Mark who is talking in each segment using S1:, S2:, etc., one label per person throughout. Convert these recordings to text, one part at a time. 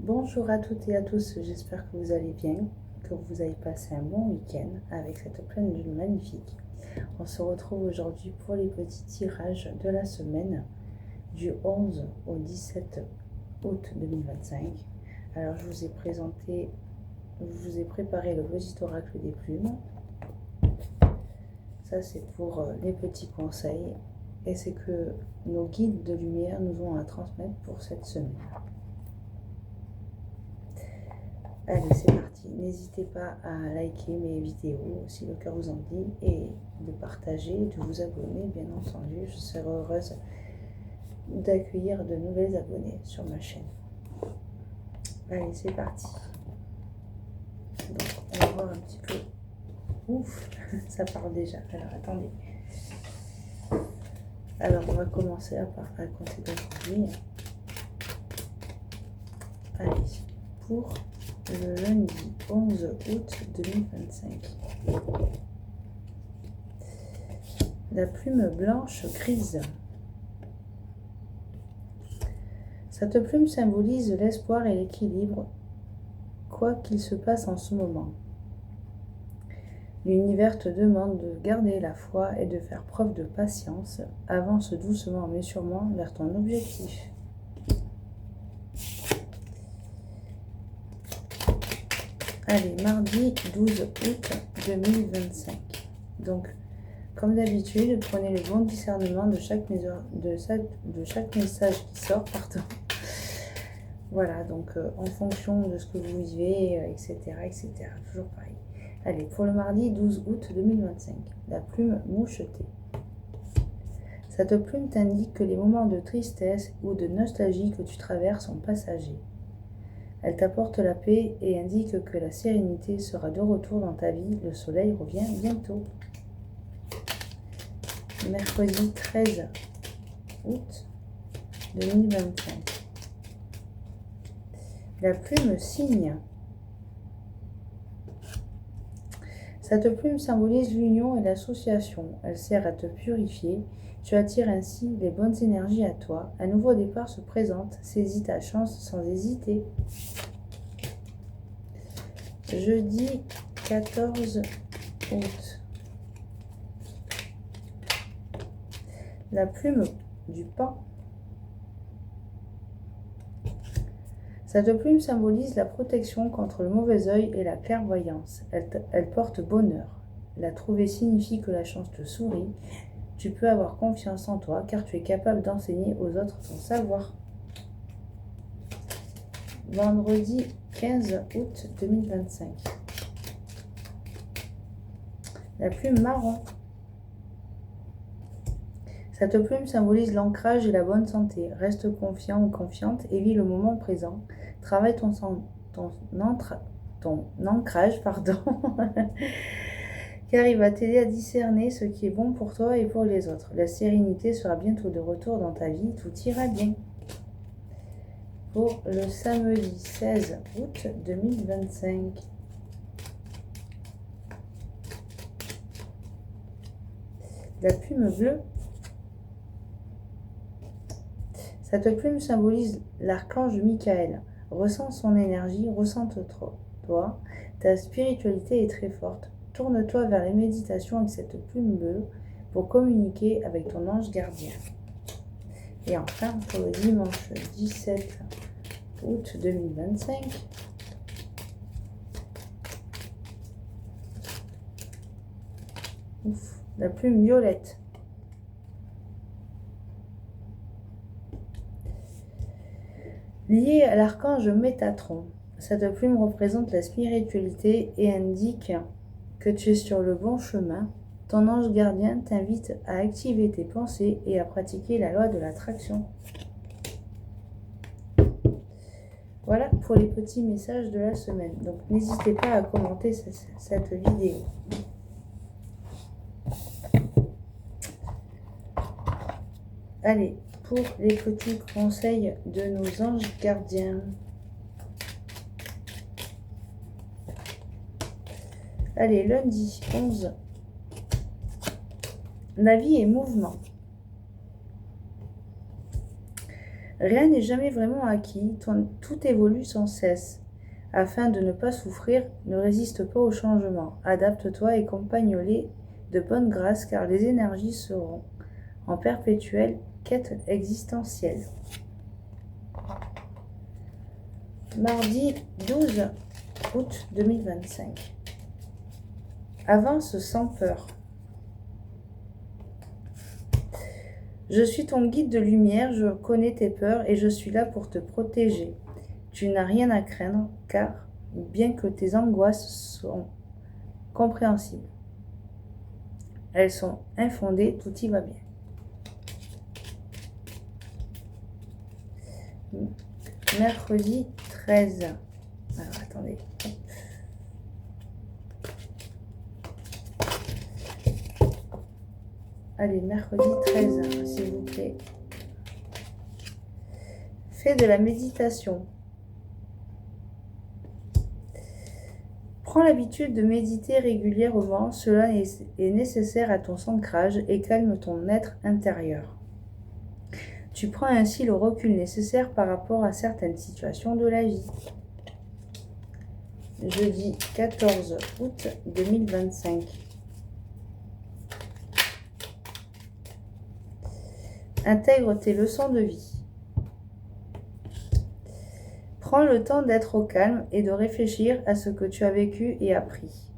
S1: Bonjour à toutes et à tous, j'espère que vous allez bien, que vous avez passé un bon week-end avec cette pleine lune magnifique. On se retrouve aujourd'hui pour les petits tirages de la semaine du 11 au 17 août 2025. Alors je vous ai préparé le petit oracle des plumes. Ça c'est pour les petits conseils et c'est que nos guides de lumière nous ont à transmettre pour cette semaine. Allez, c'est parti. N'hésitez pas à liker mes vidéos si le cœur vous en dit et de partager, de vous abonner, bien entendu. Je serai heureuse d'accueillir de nouvelles abonnés sur ma chaîne. Allez, c'est parti. Donc, on va voir un petit peu. Ouf, ça parle déjà. Alors, attendez. Alors, on va commencer à compter d'aujourd'hui. Allez, pour le lundi 11 août 2025. La plume blanche grise. Cette plume symbolise l'espoir et l'équilibre, quoi qu'il se passe en ce moment. L'univers te demande de garder la foi et de faire preuve de patience. Avance doucement mais sûrement vers ton objectif. Allez, mardi 12 août 2025. Donc, comme d'habitude, prenez le bon discernement de chaque message qui sort. Voilà, donc en fonction de ce que vous vivez, etc., etc. Toujours pareil. Allez, pour le mardi 12 août 2025, la plume mouchetée. Cette plume t'indique que les moments de tristesse ou de nostalgie que tu traverses sont passagers. Elle t'apporte la paix et indique que la sérénité sera de retour dans ta vie. Le soleil revient bientôt. Mercredi 13 août 2025. La plume cygne. Cette plume symbolise l'union et l'association. Elle sert à te purifier. Tu attires ainsi les bonnes énergies à toi. Un nouveau départ se présente. Saisis ta chance sans hésiter. Jeudi 14 août. La plume du paon. Cette plume symbolise la protection contre le mauvais œil et la clairvoyance. Elle porte bonheur. La trouver signifie que la chance te sourit. Tu peux avoir confiance en toi car tu es capable d'enseigner aux autres ton savoir. Vendredi 15 août 2025. La plume marron. Cette plume symbolise l'ancrage et la bonne santé. Reste confiant ou confiante et vis le moment présent. Travaille ton ancrage, car il va t'aider à discerner ce qui est bon pour toi et pour les autres. La sérénité sera bientôt de retour dans ta vie. Tout ira bien. Pour le samedi 16 août 2025. La plume bleue. Cette plume symbolise l'archange Michael. Ressens son énergie, ressens-toi. Ta spiritualité est très forte. Tourne-toi vers les méditations avec cette plume bleue pour communiquer avec ton ange gardien. Et enfin, pour le dimanche 17 août 2025, la plume violette. Liée à l'archange Métatron, cette plume représente la spiritualité et indique que tu es sur le bon chemin. Ton ange gardien t'invite à activer tes pensées et à pratiquer la loi de l'attraction. Voilà pour les petits messages de la semaine. Donc n'hésitez pas à commenter cette vidéo. Allez, pour les petits conseils de nos anges gardiens. Allez, lundi 11. La vie est mouvement. Rien n'est jamais vraiment acquis, tout évolue sans cesse. Afin de ne pas souffrir, ne résiste pas au changement. Adapte-toi et compagne-les de bonne grâce, car les énergies seront en perpétuelle quête existentielle. Mardi 12 août 2025. Avance sans peur. Je suis ton guide de lumière, je connais tes peurs et je suis là pour te protéger. Tu n'as rien à craindre, car bien que tes angoisses sont compréhensibles, elles sont infondées, tout y va bien. Mercredi 13. Alors, attendez. Allez, mercredi 13, s'il vous plaît. Fais de la méditation. Prends l'habitude de méditer régulièrement, cela est nécessaire à ton ancrage et calme ton être intérieur. Tu prends ainsi le recul nécessaire par rapport à certaines situations de la vie. Jeudi 14 août 2025. Intègre tes leçons de vie. Prends le temps d'être au calme et de réfléchir à ce que tu as vécu et appris.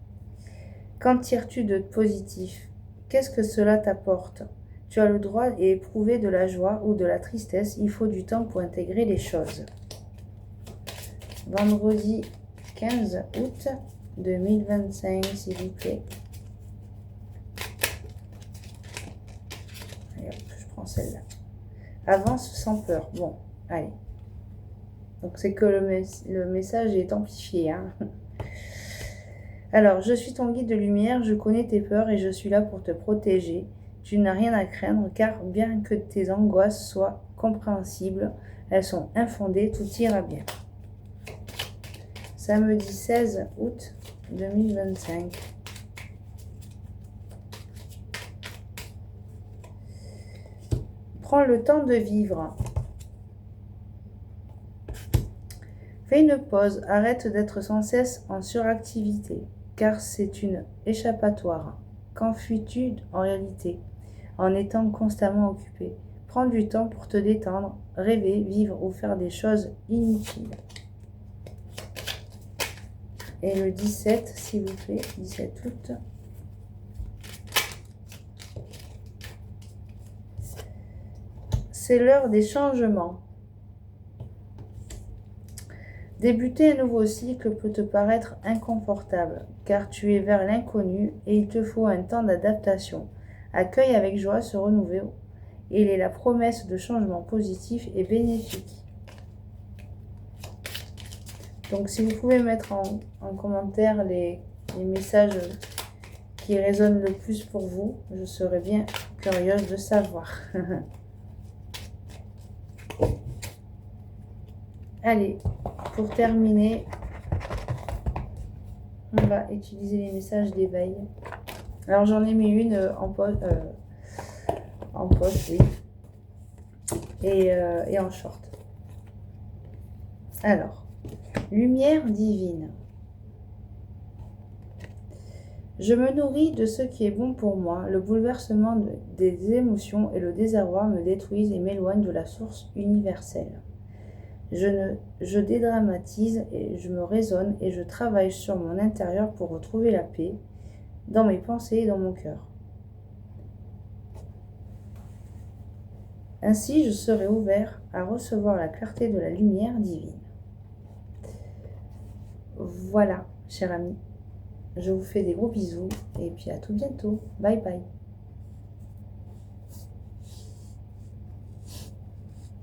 S1: Qu'en tires-tu de positif? Qu'est-ce que cela t'apporte? Tu as le droit d'éprouver de la joie ou de la tristesse. Il faut du temps pour intégrer les choses. Vendredi 15 août 2025, s'il vous plaît. Allez, hop, je prends celle-là. Avance sans peur. Bon, allez. Donc c'est que le message est amplifié. Hein. Alors, je suis ton guide de lumière, je connais tes peurs et je suis là pour te protéger. Tu n'as rien à craindre, car bien que tes angoisses soient compréhensibles, elles sont infondées, tout ira bien. Samedi 16 août 2025. Prends le temps de vivre. Fais une pause, arrête d'être sans cesse en suractivité, car c'est une échappatoire. Qu'enfuis-tu en réalité en étant constamment occupé? Prends du temps pour te détendre, rêver, vivre ou faire des choses inutiles. Et le 17, s'il vous plaît, 17 août. C'est l'heure des changements. Débuter un nouveau cycle peut te paraître inconfortable, car tu es vers l'inconnu et il te faut un temps d'adaptation. Accueille avec joie ce renouveau. Il est la promesse de changements positifs et bénéfiques. Donc si vous pouvez mettre en commentaire les messages qui résonnent le plus pour vous, je serais bien curieuse de savoir. Allez, pour terminer, on va utiliser les messages d'éveil. Alors j'en ai mis une en poche, oui, et en short. Alors, lumière divine. Je me nourris de ce qui est bon pour moi. Le bouleversement des émotions et le désarroi me détruisent et m'éloignent de la source universelle. Je dédramatise et je me raisonne et je travaille sur mon intérieur pour retrouver la paix dans mes pensées et dans mon cœur. Ainsi, je serai ouvert à recevoir la clarté de la lumière divine. Voilà, chers amis. Je vous fais des gros bisous et puis à tout bientôt. Bye bye.